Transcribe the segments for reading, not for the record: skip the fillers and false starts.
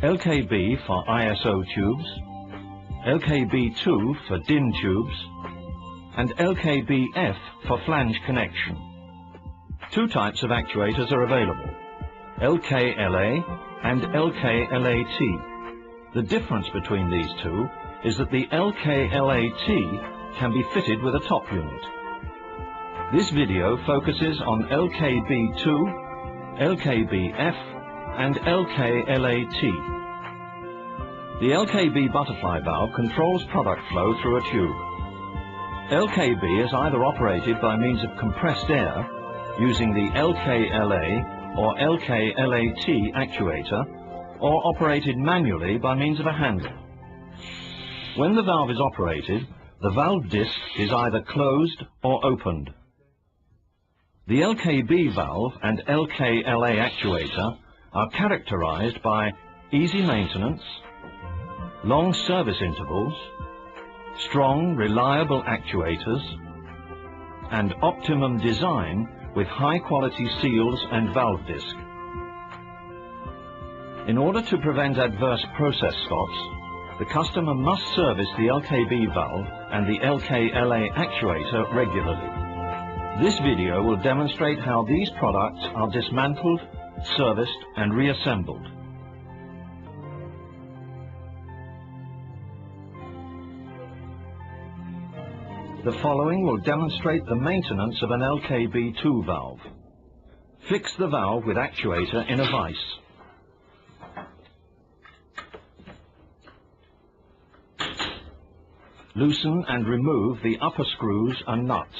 LKB for ISO tubes, LKB2 for DIN tubes, and LKBF for flange connection. Two types of actuators are available, LKLA and LKLAT. The difference between these two is that the LKLAT can be fitted with a top unit. This video focuses on LKB2, LKBF and LKLAT. The LKB butterfly valve controls product flow through a tube. LKB is either operated by means of compressed air using the LKLA or LKLAT actuator, or operated manually by means of a handle. When the valve is operated, the valve disc is either closed or opened. The LKB valve and LKLA actuator are characterized by easy maintenance, long service intervals, strong, reliable actuators, and optimum design with high-quality seals and valve disc. In order to prevent adverse process stops, the customer must service the LKB valve and the LKLA actuator regularly. This video will demonstrate how these products are dismantled, serviced and reassembled. The following will demonstrate the maintenance of an LKB2 valve. Fix the valve with actuator in a vise. Loosen and remove the upper screws and nuts.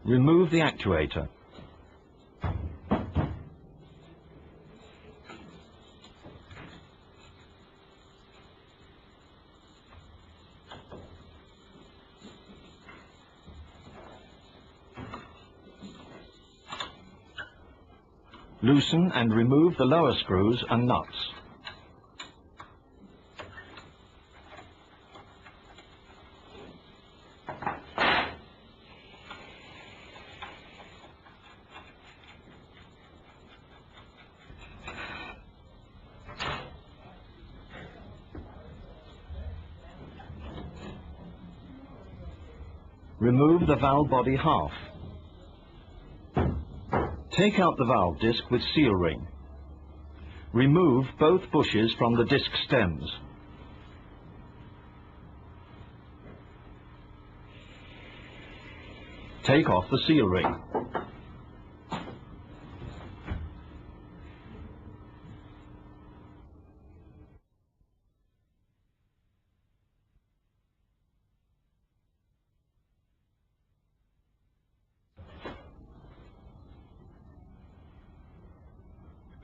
Remove the actuator. Loosen and remove the lower screws and nuts. Remove the valve body half. Take out the valve disc with seal ring. Remove both bushes from the disc stems. Take off the seal ring.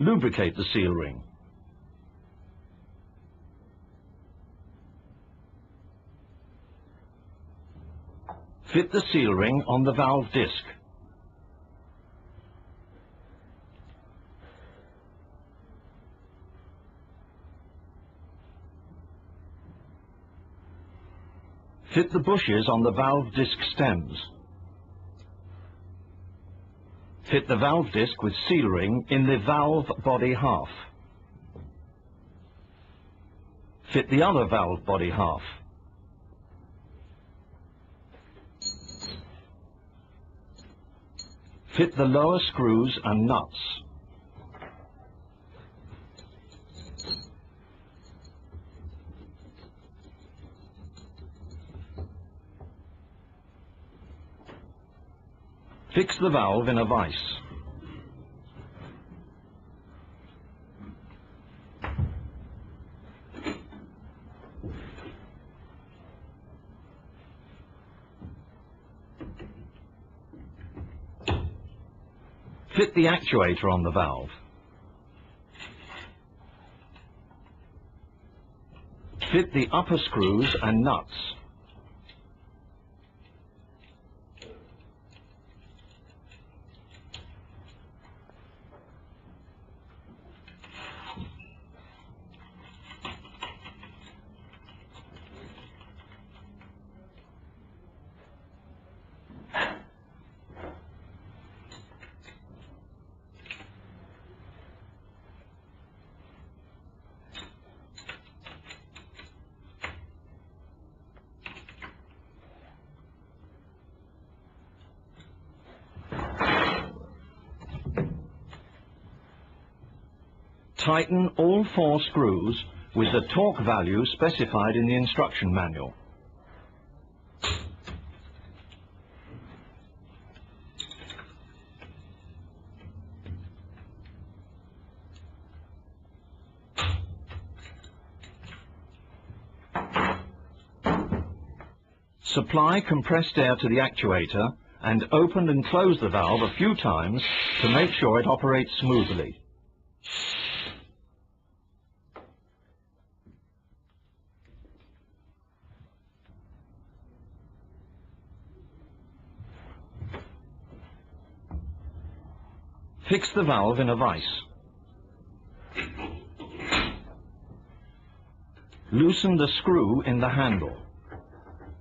Lubricate the seal ring. Fit the seal ring on the valve disc. Fit the bushes on the valve disc stems. Fit the valve disc with seal ring in the valve body half. Fit the other valve body half. Fit the lower screws and nuts. Fix the valve in a vise. Fit the actuator on the valve. Fit the upper screws and nuts. Tighten all 4 screws with the torque value specified in the instruction manual. Supply compressed air to the actuator and open and close the valve a few times to make sure it operates smoothly. Fix the valve in a vise. Loosen the screw in the handle.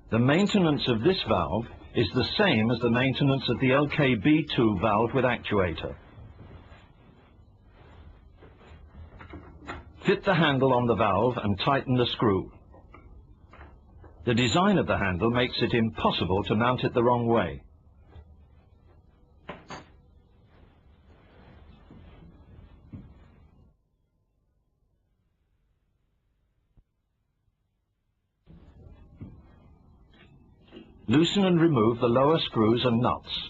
The maintenance of this valve is the same as the maintenance of the LKB2 valve with actuator. Fit the handle on the valve and tighten the screw. The design of the handle makes it impossible to mount it the wrong way. Loosen and remove the lower screws and nuts.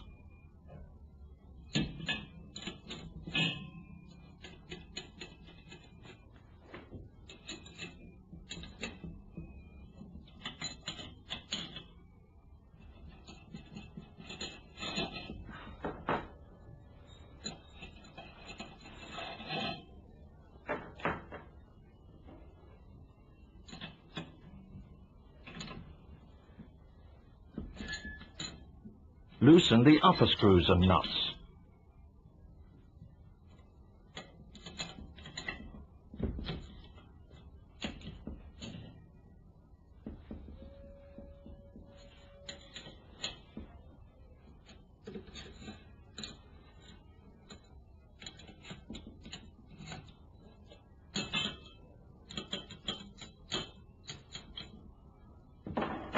Loosen the upper screws and nuts.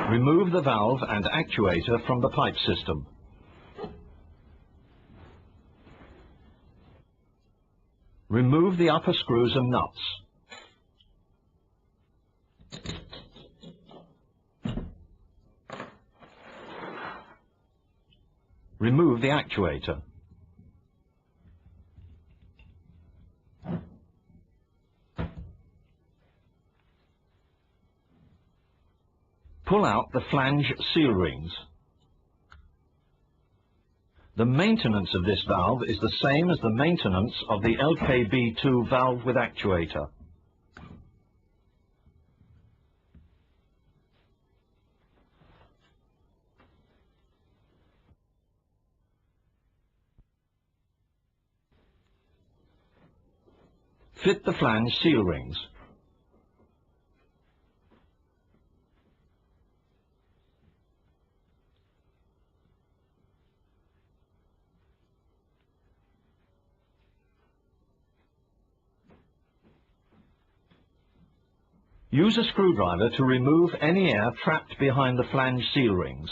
Remove the valve and actuator from the pipe system. Remove the upper screws and nuts. Remove the actuator. Pull out the flange seal rings. The maintenance of this valve is the same as the maintenance of the LKB2 valve with actuator. Fit the flange seal rings. Use a screwdriver to remove any air trapped behind the flange seal rings.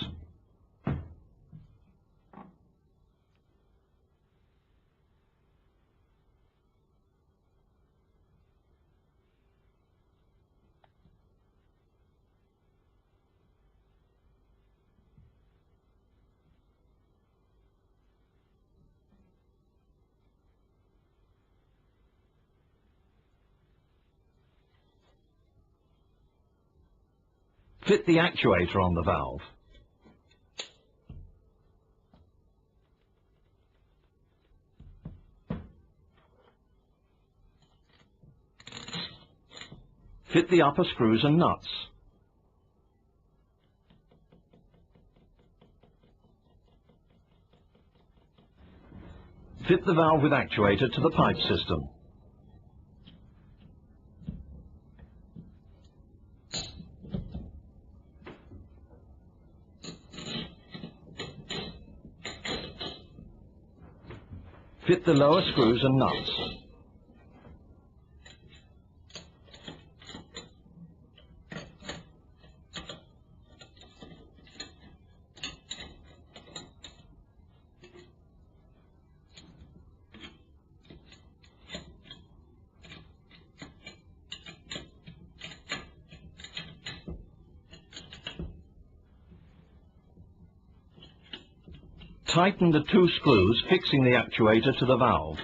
Fit the actuator on the valve. Fit the upper screws and nuts. Fit the valve with actuator to the pipe system. Fit the lower screws and nuts. Tighten the 2 screws fixing the actuator to the valve.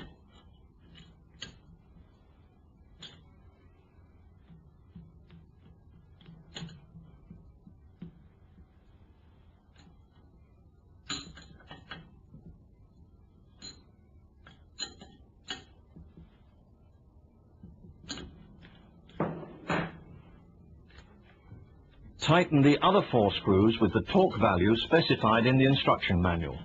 Tighten the other 4 screws with the torque value specified in the instruction manual.